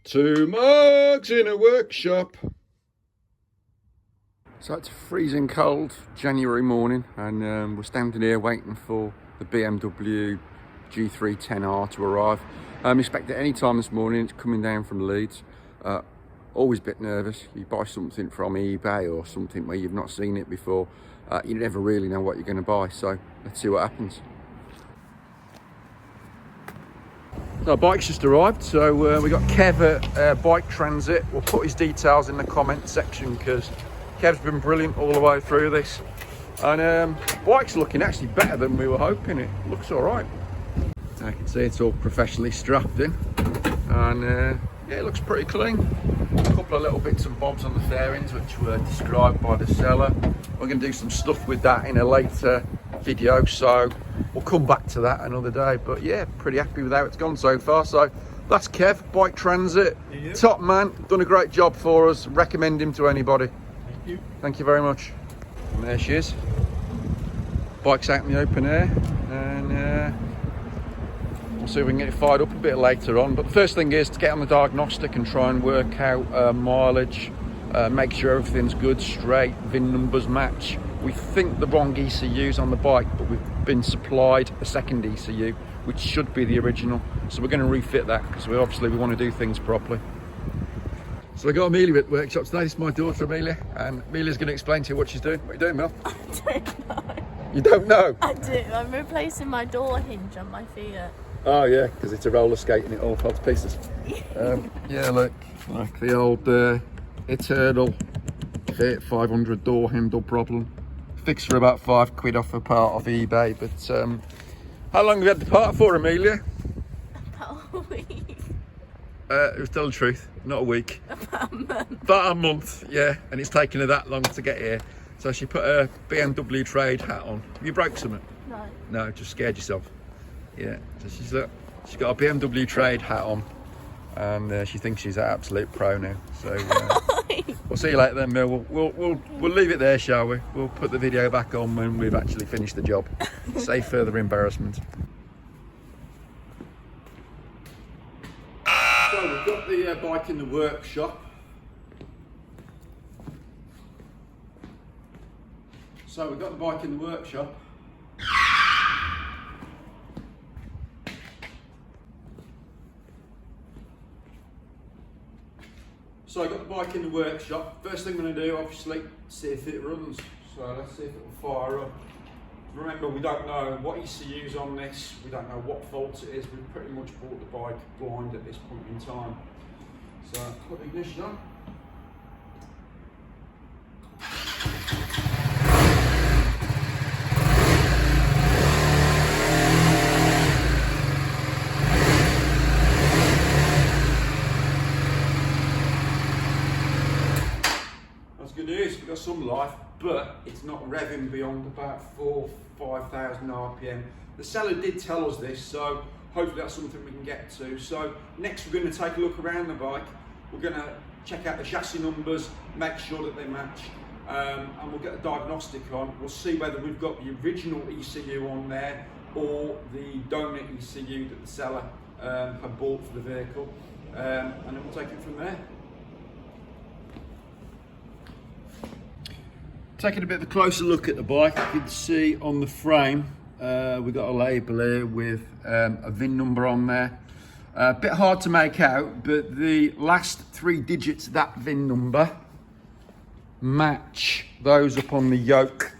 Two Marcs in a workshop. So it's a freezing cold January morning, and we're standing here waiting for the BMW G310R to arrive. Expect it any time this morning. It's coming down from Leeds. Always a bit nervous. You buy something from eBay or something where you've not seen it before, you never really know what you're going to buy. So let's see what happens. Our bike's just arrived, so we got Kev at Bike Transit. We'll put his details in the comment section because Kev's been brilliant all the way through this. And bike's looking actually better than we were hoping. It looks all right. I can see it's all professionally strapped in, and yeah, it looks pretty clean. A couple of little bits and bobs on the fairings which were described by the seller. We're going to do some stuff with that in a later video, so we'll come back to that another day. But yeah, pretty happy with how it's gone so far. So that's Kev, Bike Transit. Top man, done a great job for us. Recommend him to anybody. Thank you. Thank you very much. And there she is. Bike's out in the open air, and we'll see if we can get it fired up a bit later on. But the first thing is to get on the diagnostic and try and work out mileage, make sure everything's good, straight, VIN numbers match. We think the wrong ECU's on the bike, but we've been supplied a second ECU, which should be the original. So we're going to refit that because we want to do things properly. So I got Amelia at the workshop today. This is my daughter Amelia, and Amelia's going to explain to you what she's doing. What are you doing, Mel? I don't know. You don't know? I do. I'm replacing my door hinge on my FIAT. Oh yeah, because it's a roller skate and it all fell to pieces. Yeah, look, like the old eternal FIAT 500 door handle problem. Fixed for about £5 off a part of eBay. But how long have you had the part for, Amelia? About a week. Tell the truth, not a week. About a month. About a month, yeah. And it's taken her that long to get here. So she put her BMW trade hat on. Have you broke something? No. No, just scared yourself. Yeah, so she's got a BMW trade hat on, and she thinks she's an absolute pro now. So we'll see you later then, Mel. We'll leave it there, shall we? We'll put the video back on when we've actually finished the job. Save further embarrassment. So we've got the bike in the workshop. So we've got the bike in the workshop. So I got the bike in the workshop. First thing I'm going to do, obviously, see if it runs. So let's see if it will fire up. Remember, we don't know what ECU's on this. We don't know what fault it is. We've pretty much bought the bike blind at this point in time. So put the ignition on. Good news, we've got some life, but it's not revving beyond about 4,000–5,000 RPM. The seller did tell us this, so hopefully that's something we can get to. So next we're going to take a look around the bike. We're going to check out the chassis numbers, make sure that they match, and we'll get a diagnostic on. We'll see whether we've got the original ECU on there or the donut ECU that the seller had bought for the vehicle, and then we'll take it from there. Taking a bit of a closer look at the bike, you can see on the frame we've got a label here with a VIN number on there. A bit hard to make out, but the last 3 digits of that VIN number match those up on the yoke.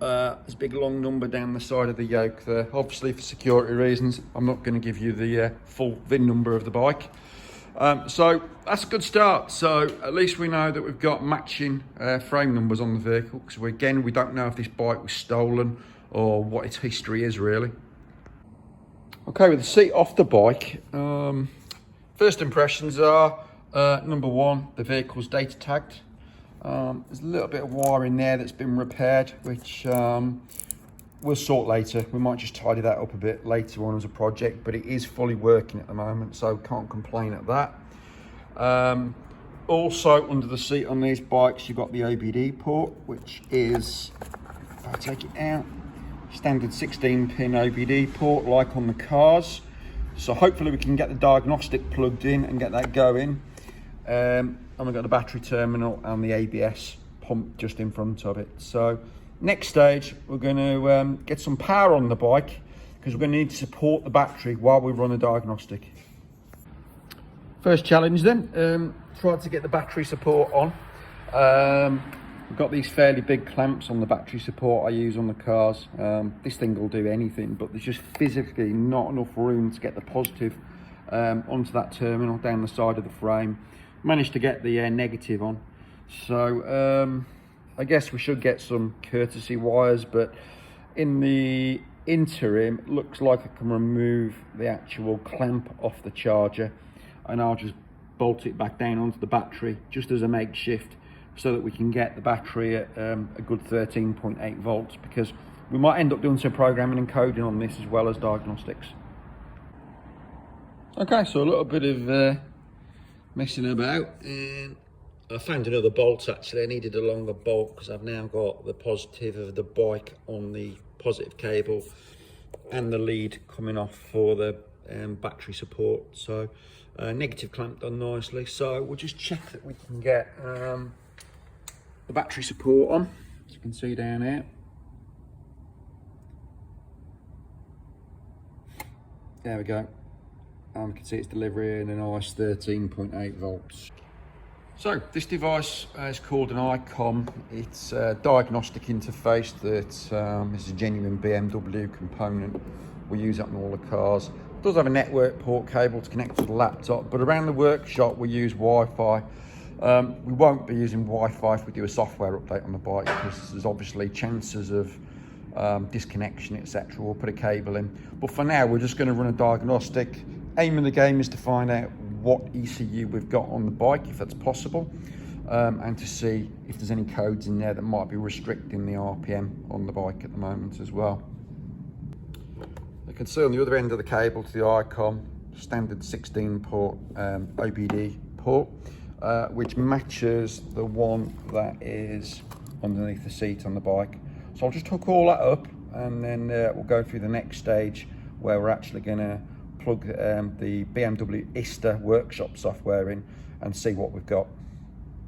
There's a big long number down the side of the yoke there. Obviously for security reasons, I'm not going to give you the full VIN number of the bike. So that's a good start. So at least we know that we've got matching frame numbers on the vehicle, because we don't know if this bike was stolen or what its history is really. Okay, with the seat off the bike, first impressions are number one, the vehicle's data tagged. There's a little bit of wire in there that's been repaired, which we'll sort later. We might just tidy that up a bit later on as a project, but it is fully working at the moment, so can't complain at that. Also under the seat on these bikes, you've got the OBD port, which is, if I take it out, standard 16-pin OBD port like on the cars. So hopefully we can get the diagnostic plugged in and get that going. And we've got the battery terminal and the ABS pump just in front of it. So next stage, we're going to get some power on the bike, because we're going to need to support the battery while we run a diagnostic. First challenge then, try to get the battery support on. We've got these fairly big clamps on the battery support I use on the cars. This thing will do anything, but there's just physically not enough room to get the positive onto that terminal down the side of the frame. Managed to get the negative on. So I guess we should get some courtesy wires, but in the interim, it looks like I can remove the actual clamp off the charger, and I'll just bolt it back down onto the battery just as a makeshift, so that we can get the battery at a good 13.8 volts, because we might end up doing some programming and coding on this as well as diagnostics. Okay, so a little bit of messing about, and I found another bolt. Actually, I needed a longer bolt because I've now got the positive of the bike on the positive cable and the lead coming off for the battery support. So negative clamp done nicely. So we'll just check that we can get the battery support on, as you can see down here. There we go. You can see it's delivering a nice 13.8 volts. So this device is called an ICOM. It's a diagnostic interface that is a genuine BMW component. We use it on all the cars. It does have a network port cable to connect to the laptop, but around the workshop we use Wi-Fi. We won't be using Wi-Fi if we do a software update on the bike, because there's obviously chances of disconnection, etc. We'll put a cable in, but for now we're just going to run a diagnostic. Aim of the game is to find out what ECU we've got on the bike, if that's possible, and to see if there's any codes in there that might be restricting the RPM on the bike at the moment as well. You can see on the other end of the cable to the ICOM, standard 16 port OBD port, which matches the one that is underneath the seat on the bike. So I'll just hook all that up, and then we'll go through the next stage where we're actually going to plug the BMW ISTA workshop software in and see what we've got.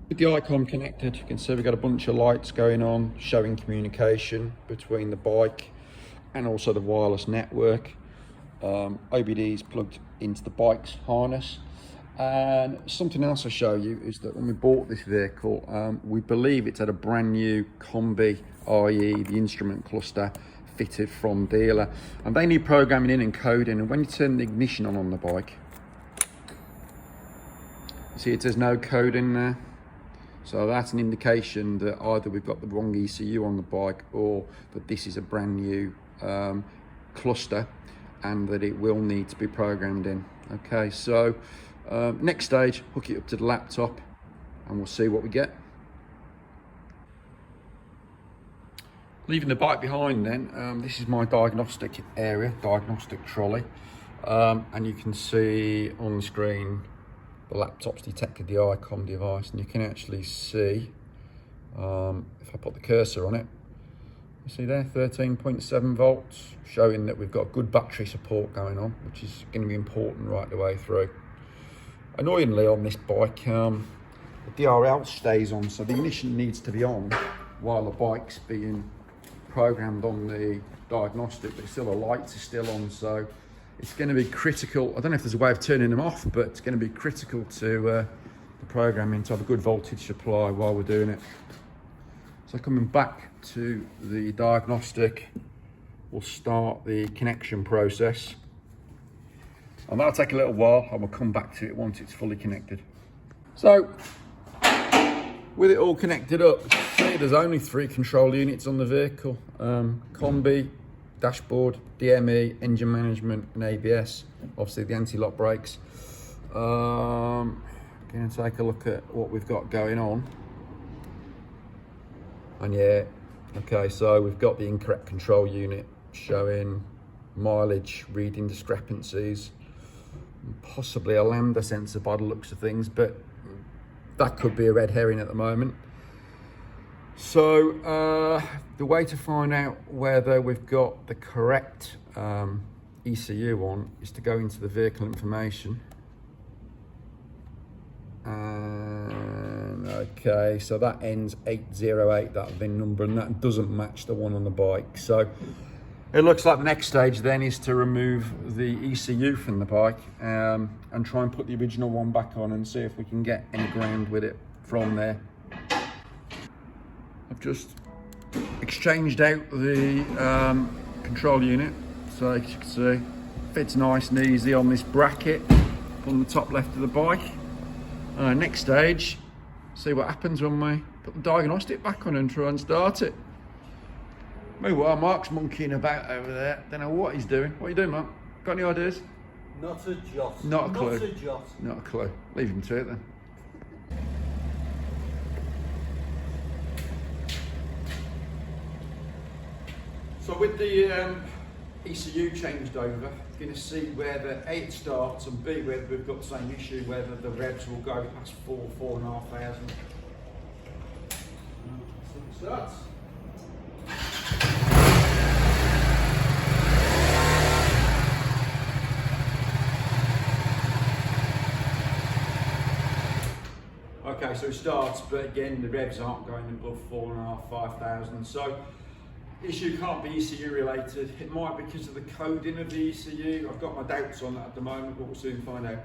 With the ICOM connected, you can see we've got a bunch of lights going on showing communication between the bike and also the wireless network. OBD is plugged into the bike's harness. And something else I'll show you is that when we bought this vehicle, we believe it's had a brand new combi, i.e. the instrument cluster, fitted from dealer, and they need programming in and coding. And when you turn the ignition on the bike, you see it says no code in there. So that's an indication that either we've got the wrong ECU on the bike, or that this is a brand new cluster and that it will need to be programmed in. Okay, so next stage, hook it up to the laptop and we'll see what we get. Leaving the bike behind then, this is my diagnostic area, diagnostic trolley, and you can see on the screen the laptop's detected the ICOM device, and you can actually see, if I put the cursor on it, you see there 13.7 volts, showing that we've got good battery support going on, which is going to be important right the way through. Annoyingly on this bike, the DRL stays on, so the ignition needs to be on while the bike's being programmed on the diagnostic, but still the lights are still on, so it's going to be critical. I don't know if there's a way of turning them off, but it's going to be critical to the programming to have a good voltage supply while we're doing it. So coming back to the diagnostic, we'll start the connection process, and that'll take a little while, and we'll come back to it once it's fully connected. So with it all connected up, see there's only 3 control units on the vehicle. Combi, dashboard, DME, engine management and ABS, obviously the anti-lock brakes. Going to take a look at what we've got going on. And yeah, okay, so we've got the incorrect control unit showing mileage reading discrepancies, possibly a lambda sensor by the looks of things, but that could be a red herring at the moment. So the way to find out whether we've got the correct ECU on is to go into the vehicle information. And okay, so that ends 808, that VIN number, and that doesn't match the one on the bike. So it looks like the next stage then is to remove the ECU from the bike and try and put the original one back on and see if we can get any ground with it from there. I've just exchanged out the control unit, so as you can see, fits nice and easy on this bracket on the top left of the bike. Next stage, see what happens when we put the diagnostic back on and try and start it. Meanwhile, Marc's monkeying about over there. Don't know what he's doing. What are you doing, Marc? Got any ideas? Not a jot. Not a clue. Not a jot. Not a clue. Leave him to it then. So with the ECU changed over, you're going to see whether A, it starts, and B, whether we've got the same issue, whether the revs will go past 4,500. So it starts. Okay, so it starts, but again, the revs aren't going above 4,500, 5,000. So issue can't be ECU related. It might be because of the coding of the ECU. I've got my doubts on that at the moment, but we'll soon find out.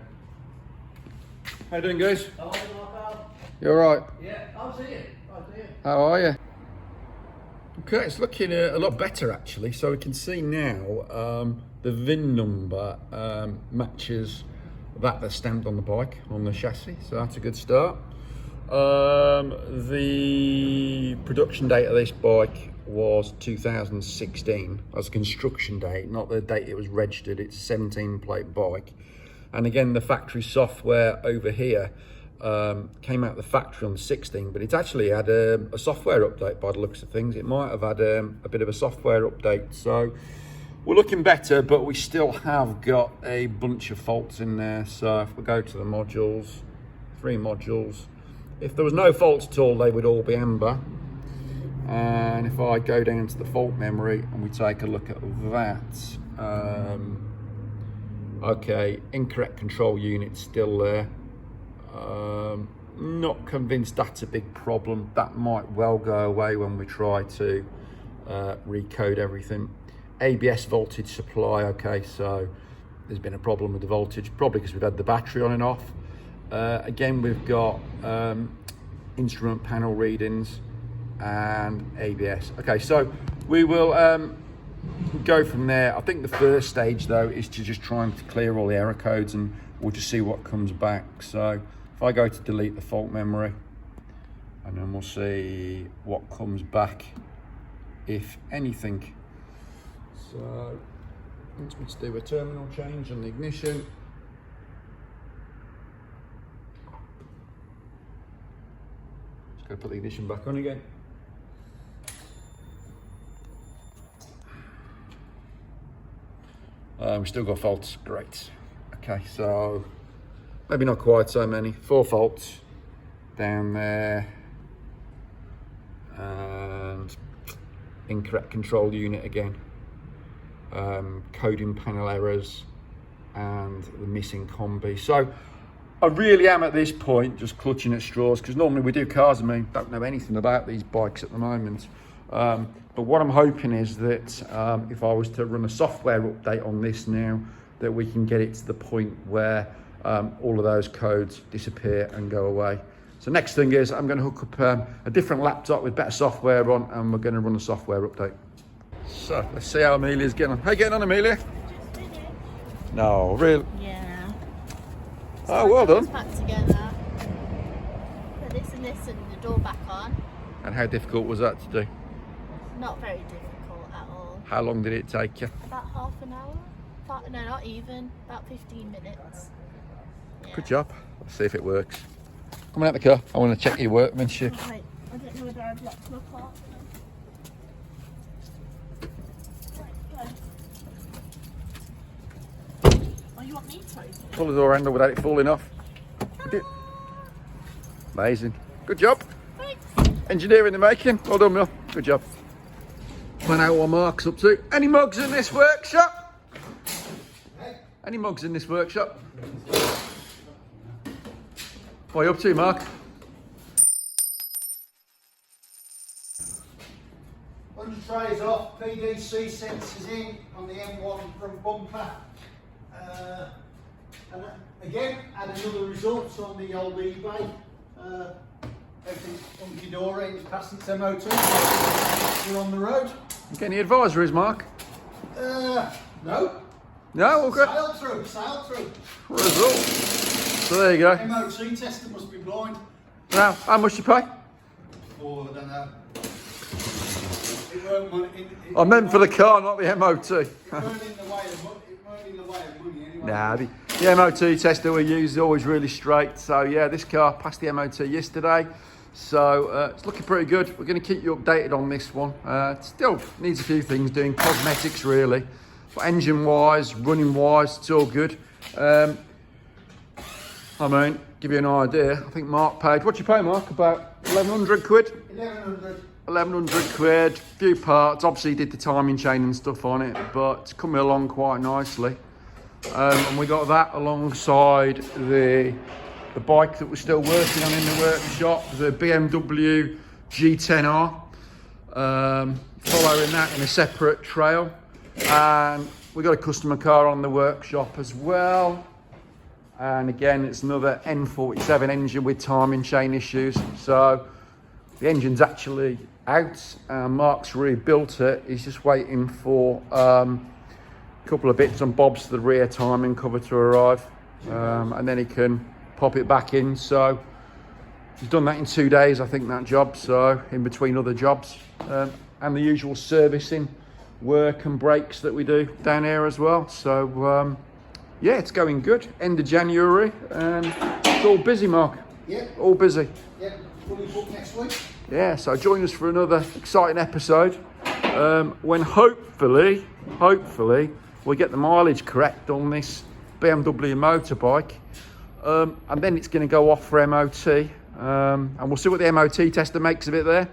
How you doing, guys? How are you, Marc? You alright? Yeah, I'll see you. I'll see you. How are you? Okay, it's looking a lot better actually. So we can see now the VIN number matches that's stamped on the bike, on the chassis. So that's a good start. The production date of this bike was 2016 as a construction date, not the date it was registered. It's a 17 plate bike, and again the factory software over here came out of the factory on the 16, but it actually had a software update by the looks of things. It might have had a bit of a software update, so we're looking better, but we still have got a bunch of faults in there. So if we go to the modules, 3 modules, if there was no faults at all, they would all be amber. And if I go down to the fault memory and we take a look at that, okay, incorrect control unit still there. Not convinced that's a big problem. That might well go away when we try to recode everything. ABS voltage supply, okay, so there's been a problem with the voltage, probably because we've had the battery on and off. Again, we've got instrument panel readings and ABS. Okay, so we will go from there. I think the first stage though is to just try and clear all the error codes, and we'll just see what comes back. So if I go to delete the fault memory, and then we'll see what comes back, if anything. So let's do a terminal change on the ignition. Just going to put the ignition back on again. We've still got faults, great. Okay, so maybe not quite so many. 4 faults down there, and incorrect control unit again. Coding panel errors and the missing combi. So I really am at this point just clutching at straws, because normally we do cars and we don't know anything about these bikes at the moment. But what I'm hoping is that if I was to run a software update on this now, that we can get it to the point where all of those codes disappear and go away. So next thing is I'm going to hook up a different laptop with better software on, and we're going to run a software update. So let's see how Amelia's getting on. How you getting on, Amelia? Just finished. No, really? Yeah. Oh, well done. Back together. Put this and the door back on. And how difficult was that to do? Not very difficult at all. How long did it take you? About half an hour. No, not even. About 15 minutes. Yeah. Good job. Let's see if it works. Come on out the car. I want to check your workmanship. Right. I don't know whether I've locked my car. Oh, you want me to open it? Pull the door handle without it falling off. Amazing. Good job. Thanks. Engineering the making. Well done, Mill. Good job. Find out what Marc's up to. Any mugs in this workshop? Any mugs in this workshop? What are you up to, Mark? 100 trays off, PDC sensors in on the M1 front bumper. And again, had another result on the old eBay. Everything's hunky-dory, it's passed its MOT. We're on the road. You any advisories, Mark? No. No, okay. Sailed through. Result. So there you go. MOT tester must be blind. Now, how much you pay? Oh, I don't know. It weren't money. I meant for the car, not the MOT. It weren't in the way of money anyway. Nah, the MOT tester we use is always really straight. So yeah, this car passed the MOT yesterday. So it's looking pretty good. We're going to keep you updated on this one. It still needs a few things doing, cosmetics really. But engine wise, running wise, it's all good. I mean, give you an idea, I think Marc paid, what'd you pay, Marc? About 1,100 quid? 1,100. 1,100 quid, few parts. Obviously he did the timing chain and stuff on it, but it's coming along quite nicely. And we got that alongside the bike that we're still working on in the workshop, the BMW G310R. Following that in a separate trail. And we got a customer car on the workshop as well. And again, it's another N47 engine with timing chain issues. So the engine's actually out and Marc's rebuilt it. He's just waiting for a couple of bits and bobs to the rear timing cover to arrive. And then he can pop it back in. So he's done that in 2 days, I think, that job. So in between other jobs. And the usual servicing, work and breaks that we do down here as well. So yeah, it's going good. End of January and it's all busy, Marc. Yeah. All busy. Yeah, fully booked next week. Yeah, so join us for another exciting episode when hopefully we get the mileage correct on this BMW motorbike, and then it's going to go off for MOT, and we'll see what the MOT tester makes of it there.